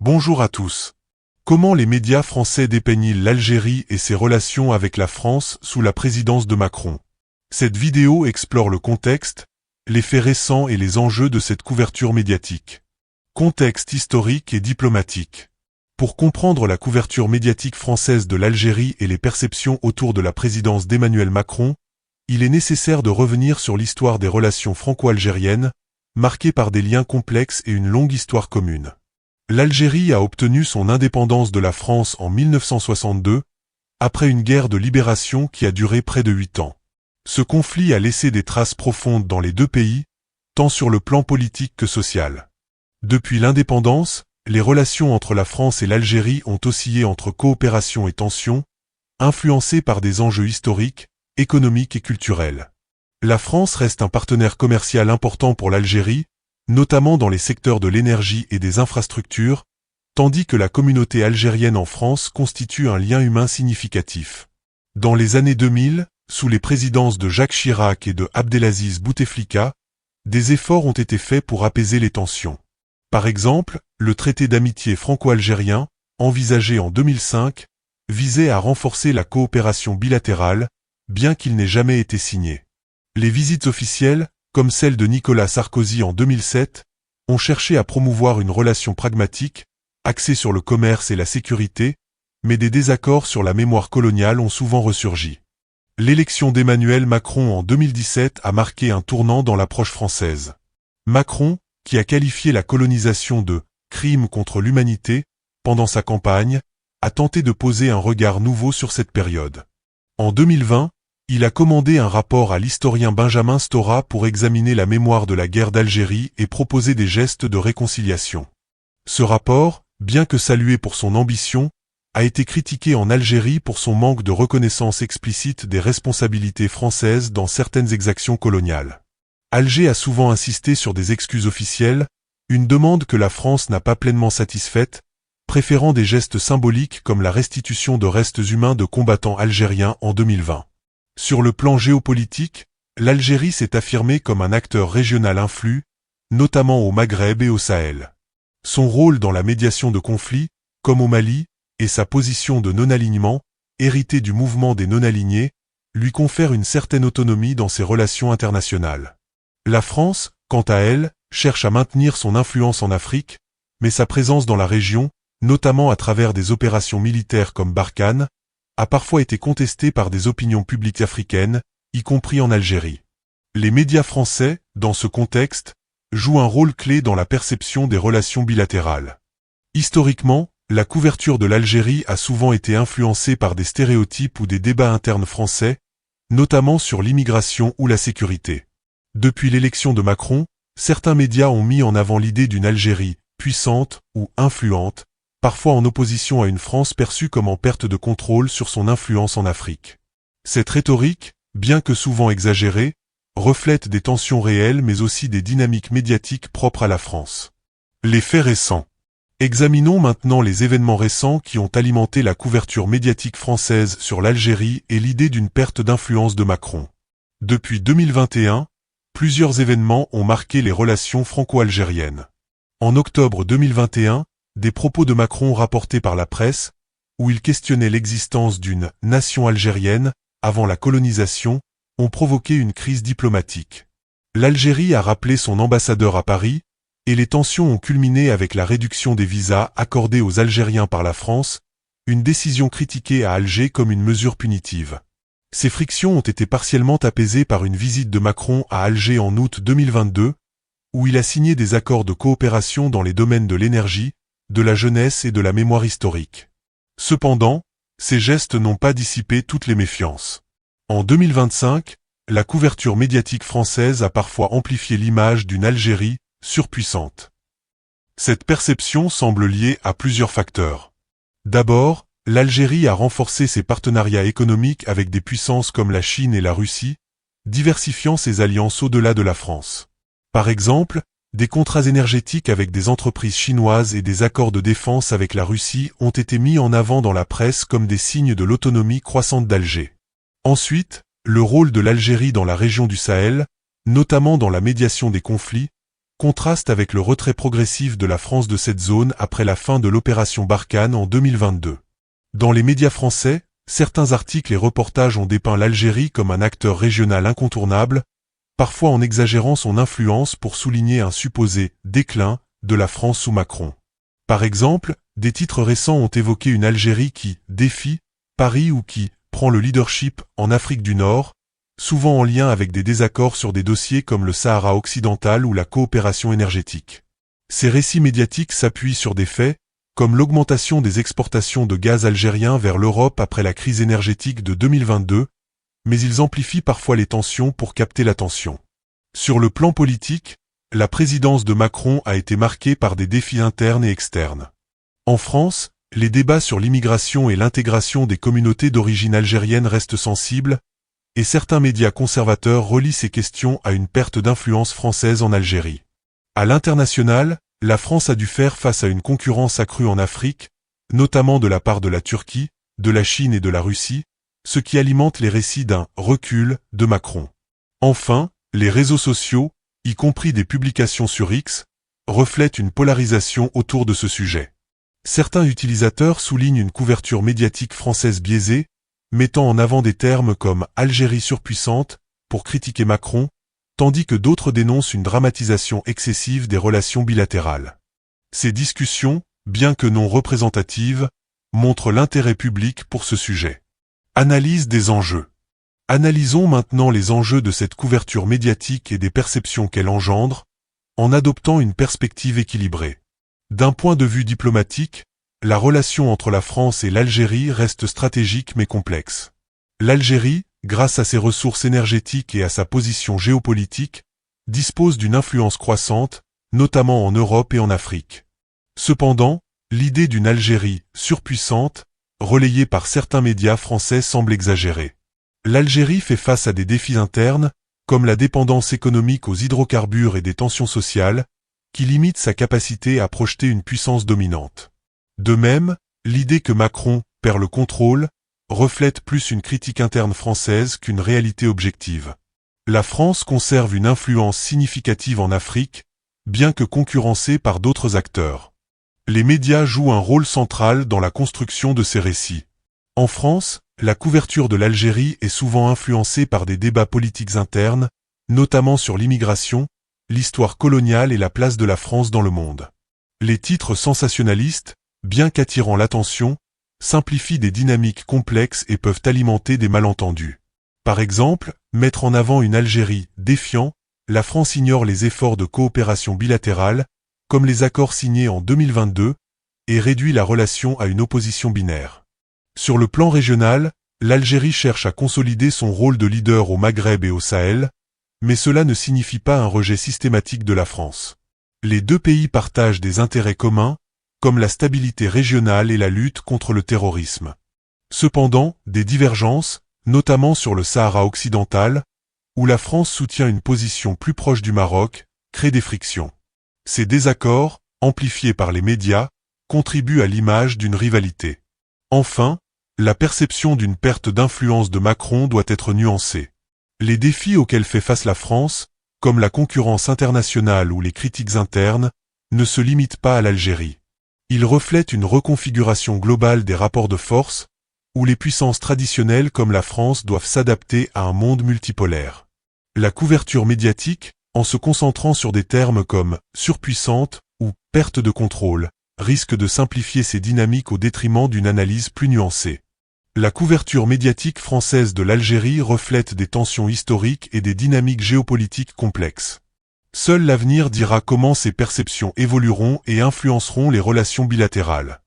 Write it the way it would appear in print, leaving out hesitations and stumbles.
Bonjour à tous. Comment les médias français dépeignent-ils l'Algérie et ses relations avec la France sous la présidence de Macron? Cette vidéo explore le contexte, les faits récents et les enjeux de cette couverture médiatique. Contexte historique et diplomatique. Pour comprendre la couverture médiatique française de l'Algérie et les perceptions autour de la présidence d'Emmanuel Macron, il est nécessaire de revenir sur l'histoire des relations franco-algériennes, marquées par des liens complexes et une longue histoire commune. L'Algérie a obtenu son indépendance de la France en 1962, après une guerre de libération qui a duré près de 8 ans. Ce conflit a laissé des traces profondes dans les deux pays, tant sur le plan politique que social. Depuis l'indépendance, les relations entre la France et l'Algérie ont oscillé entre coopération et tension, influencées par des enjeux historiques, économiques et culturels. La France reste un partenaire commercial important pour l'Algérie, notamment dans les secteurs de l'énergie et des infrastructures, tandis que la communauté algérienne en France constitue un lien humain significatif. Dans les années 2000, sous les présidences de Jacques Chirac et de Abdelaziz Bouteflika, des efforts ont été faits pour apaiser les tensions. Par exemple, le traité d'amitié franco-algérien, envisagé en 2005, visait à renforcer la coopération bilatérale, bien qu'il n'ait jamais été signé. Les visites officielles, comme celle de Nicolas Sarkozy en 2007, ont cherché à promouvoir une relation pragmatique, axée sur le commerce et la sécurité, mais des désaccords sur la mémoire coloniale ont souvent ressurgi. L'élection d'Emmanuel Macron en 2017 a marqué un tournant dans l'approche française. Macron, qui a qualifié la colonisation de « crime contre l'humanité » pendant sa campagne, a tenté de poser un regard nouveau sur cette période. En 2020, il a commandé un rapport à l'historien Benjamin Stora pour examiner la mémoire de la guerre d'Algérie et proposer des gestes de réconciliation. Ce rapport, bien que salué pour son ambition, a été critiqué en Algérie pour son manque de reconnaissance explicite des responsabilités françaises dans certaines exactions coloniales. Alger a souvent insisté sur des excuses officielles, une demande que la France n'a pas pleinement satisfaite, préférant des gestes symboliques comme la restitution de restes humains de combattants algériens en 2020. Sur le plan géopolitique, l'Algérie s'est affirmée comme un acteur régional influent, notamment au Maghreb et au Sahel. Son rôle dans la médiation de conflits, comme au Mali, et sa position de non-alignement, héritée du mouvement des non-alignés, lui confèrent une certaine autonomie dans ses relations internationales. La France, quant à elle, cherche à maintenir son influence en Afrique, mais sa présence dans la région, notamment à travers des opérations militaires comme Barkhane, a parfois été contestée par des opinions publiques africaines, y compris en Algérie. Les médias français, dans ce contexte, jouent un rôle clé dans la perception des relations bilatérales. Historiquement, la couverture de l'Algérie a souvent été influencée par des stéréotypes ou des débats internes français, notamment sur l'immigration ou la sécurité. Depuis l'élection de Macron, certains médias ont mis en avant l'idée d'une Algérie puissante ou influente, parfois en opposition à une France perçue comme en perte de contrôle sur son influence en Afrique. Cette rhétorique, bien que souvent exagérée, reflète des tensions réelles mais aussi des dynamiques médiatiques propres à la France. Les faits récents. Examinons maintenant les événements récents qui ont alimenté la couverture médiatique française sur l'Algérie et l'idée d'une perte d'influence de Macron. Depuis 2021, plusieurs événements ont marqué les relations franco-algériennes. En octobre 2021, des propos de Macron rapportés par la presse, où il questionnait l'existence d'une « nation algérienne » avant la colonisation, ont provoqué une crise diplomatique. L'Algérie a rappelé son ambassadeur à Paris, et les tensions ont culminé avec la réduction des visas accordés aux Algériens par la France, une décision critiquée à Alger comme une mesure punitive. Ces frictions ont été partiellement apaisées par une visite de Macron à Alger en août 2022, où il a signé des accords de coopération dans les domaines de l'énergie, de la jeunesse et de la mémoire historique. Cependant, ces gestes n'ont pas dissipé toutes les méfiances. En 2025, la couverture médiatique française a parfois amplifié l'image d'une Algérie surpuissante. Cette perception semble liée à plusieurs facteurs. D'abord, l'Algérie a renforcé ses partenariats économiques avec des puissances comme la Chine et la Russie, diversifiant ses alliances au-delà de la France. Par exemple, des contrats énergétiques avec des entreprises chinoises et des accords de défense avec la Russie ont été mis en avant dans la presse comme des signes de l'autonomie croissante d'Alger. Ensuite, le rôle de l'Algérie dans la région du Sahel, notamment dans la médiation des conflits, contraste avec le retrait progressif de la France de cette zone après la fin de l'opération Barkhane en 2022. Dans les médias français, certains articles et reportages ont dépeint l'Algérie comme un acteur régional incontournable, parfois en exagérant son influence pour souligner un supposé « déclin » de la France sous Macron. Par exemple, des titres récents ont évoqué une Algérie qui « défie » Paris ou qui « prend le leadership » en Afrique du Nord, souvent en lien avec des désaccords sur des dossiers comme le Sahara occidental ou la coopération énergétique. Ces récits médiatiques s'appuient sur des faits, comme l'augmentation des exportations de gaz algérien vers l'Europe après la crise énergétique de 2022, mais ils amplifient parfois les tensions pour capter l'attention. Sur le plan politique, la présidence de Macron a été marquée par des défis internes et externes. En France, les débats sur l'immigration et l'intégration des communautés d'origine algérienne restent sensibles, et certains médias conservateurs relient ces questions à une perte d'influence française en Algérie. À l'international, la France a dû faire face à une concurrence accrue en Afrique, notamment de la part de la Turquie, de la Chine et de la Russie, ce qui alimente les récits d'un « recul » de Macron. Enfin, les réseaux sociaux, y compris des publications sur X, reflètent une polarisation autour de ce sujet. Certains utilisateurs soulignent une couverture médiatique française biaisée, mettant en avant des termes comme « Algérie surpuissante » pour critiquer Macron, tandis que d'autres dénoncent une dramatisation excessive des relations bilatérales. Ces discussions, bien que non représentatives, montrent l'intérêt public pour ce sujet. Analyse des enjeux. Analysons maintenant les enjeux de cette couverture médiatique et des perceptions qu'elle engendre, en adoptant une perspective équilibrée. D'un point de vue diplomatique, la relation entre la France et l'Algérie reste stratégique mais complexe. L'Algérie, grâce à ses ressources énergétiques et à sa position géopolitique, dispose d'une influence croissante, notamment en Europe et en Afrique. Cependant, l'idée d'une Algérie surpuissante, relayée par certains médias français, semble exagérée. L'Algérie fait face à des défis internes, comme la dépendance économique aux hydrocarbures et des tensions sociales, qui limitent sa capacité à projeter une puissance dominante. De même, l'idée que Macron perd le contrôle reflète plus une critique interne française qu'une réalité objective. La France conserve une influence significative en Afrique, bien que concurrencée par d'autres acteurs. Les médias jouent un rôle central dans la construction de ces récits. En France, la couverture de l'Algérie est souvent influencée par des débats politiques internes, notamment sur l'immigration, l'histoire coloniale et la place de la France dans le monde. Les titres sensationnalistes, bien qu'attirant l'attention, simplifient des dynamiques complexes et peuvent alimenter des malentendus. Par exemple, mettre en avant une Algérie défiant, la France ignore les efforts de coopération bilatérale, comme les accords signés en 2022, et réduit la relation à une opposition binaire. Sur le plan régional, l'Algérie cherche à consolider son rôle de leader au Maghreb et au Sahel, mais cela ne signifie pas un rejet systématique de la France. Les deux pays partagent des intérêts communs, comme la stabilité régionale et la lutte contre le terrorisme. Cependant, des divergences, notamment sur le Sahara occidental, où la France soutient une position plus proche du Maroc, créent des frictions. Ces désaccords, amplifiés par les médias, contribuent à l'image d'une rivalité. Enfin, la perception d'une perte d'influence de Macron doit être nuancée. Les défis auxquels fait face la France, comme la concurrence internationale ou les critiques internes, ne se limitent pas à l'Algérie. Ils reflètent une reconfiguration globale des rapports de force, où les puissances traditionnelles comme la France doivent s'adapter à un monde multipolaire. La couverture médiatique, en se concentrant sur des termes comme « surpuissante » ou « perte de contrôle », risque de simplifier ces dynamiques au détriment d'une analyse plus nuancée. La couverture médiatique française de l'Algérie reflète des tensions historiques et des dynamiques géopolitiques complexes. Seul l'avenir dira comment ces perceptions évolueront et influenceront les relations bilatérales.